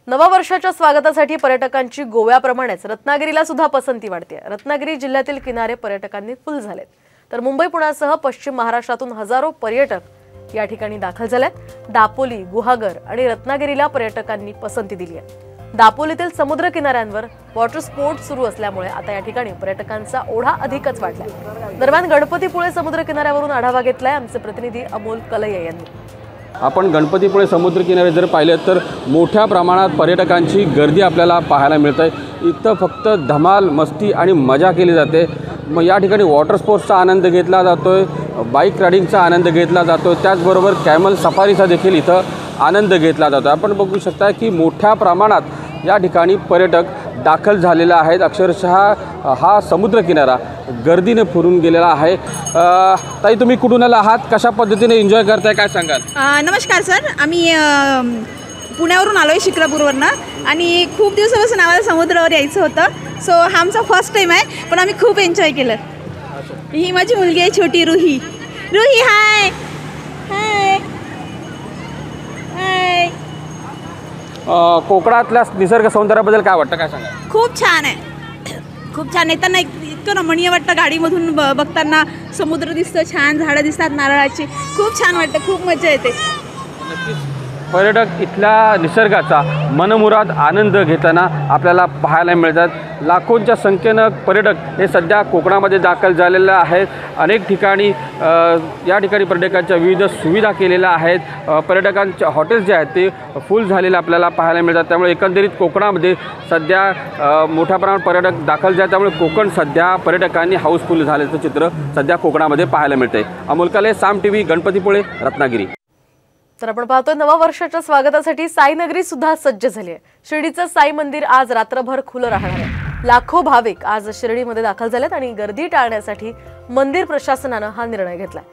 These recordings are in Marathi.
नवा वर्षाच्या स्वागतासाठी पर्यटकांची गोव्याप्रमाणेच रत्नागिरीला सुद्धा पसंती वाढते। रत्नागिरी जिल्ह्यातील किनारे पर्यटकांनी फुल झालेत, तर मुंबई पुण्यासह पश्चिम महाराष्ट्रातून हजारो पर्यटक या ठिकाणी दाखल झालेत। दापोली, गुहागर आणि रत्नागिरीला पर्यटकांनी पसंती दिली आहे। दापोलीतील समुद्र किनाऱ्यांवर वॉटर स्पोर्ट्स सुरू असल्यामुळे आता या ठिकाणी पर्यटकांचा ओढा अधिकच वाढलाय। दरम्यान गणपतीपुळे समुद्र किनाऱ्यावरून आढावा घेतलाय आमचे प्रतिनिधी अमोल कलये यांनी। आपण गणपतीपुळे समुद्र किनारे जर पाहिले तर मोठ्या प्रमाणात पर्यटकांची गर्दी आपल्याला पाहायला मिळते। इथं फक्त धमाल, मस्ती आणि मजा केली जाते। मग या ठिकाणी वॉटर स्पोर्ट्सचा आनंद घेतला जातोय, बाईक रायडिंगचा आनंद घेतला जातो, त्याचबरोबर कॅमल सफारीचा देखील इथं आनंद घेतला जातो। आपण बघू शकता की मोठ्या प्रमाणात या ठिकाणी पर्यटक दाखल झालेले आहेत। अक्षरशः हा समुद्र किनारा गर्दीने फुरून गेलेला आहे। ताई, तुम्ही कुठून आहात, कशा पद्धतीने एन्जॉय करताय, काय सांगाल? नमस्कार सर, आम्ही पुण्यावरून आलो आहे, शिक्रापूरवरनं, आणि खूप दिवसापासून आम्हाला समुद्रावर यायचं होतं। सो हा आमचा फर्स्ट टाईम आहे, पण आम्ही खूप एन्जॉय केलं। ही माझी मुलगी आहे छोटी, रुही। रुही, हाय हाय हाय। कोकणातल्या निसर्ग सौंदर्याबद्दल काय वाटतं, काय सांगा? खूप छान आहे, खूप छान। येताना इतकं रमणीय वाटतं, गाडीमधून बघताना समुद्र दिसतं, छान झाडं दिसतात नारळाची, खूप छान वाटतं, खूप मजा येते। पर्यटक इथल्या निसर्गाचा मनमुराद आनंद घेताना आपल्याला पाहायला मिळतात। लाखोंच्या संख्येनं पर्यटक हे सध्या कोकणामध्ये दाखल झालेले आहेत। अनेक ठिकाणी या ठिकाणी पर्यटकांच्या विविध सुविधा केलेल्या आहेत। पर्यटकांच्या हॉटेल्स जे आहेत ते फुल झालेले आपल्याला पाहायला मिळतात। त्यामुळे एकंदरीत कोकणामध्ये सध्या मोठ्या प्रमाणात पर्यटक दाखल झाले, त्यामुळे कोकण सध्या पर्यटकांनी हाऊसफुल झाल्याचं चित्र सध्या कोकणामध्ये पाहायला मिळते। अमोल कलये, साम टीव्ही, गणपतीपुळे, रत्नागिरी। तर आपण पाहतोय नवा वर्षाच्या स्वागतासाठी साईनगरी सुद्धा सज्ज झाली आहे। शिर्डीचं साई मंदिर आज रात्रभर खुलं राहणार आहे। लाखो भाविक आज शिर्डीमध्ये दाखल झालेत आणि गर्दी टाळण्यासाठी मंदिर प्रशासनानं हा निर्णय घेतलाय।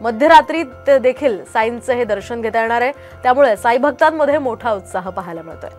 मध्यरात्री देखील साईंचं हे दर्शन घेता येणार आहे, त्यामुळे साई भक्तांमध्ये मोठा उत्साह पाहायला मिळतोय।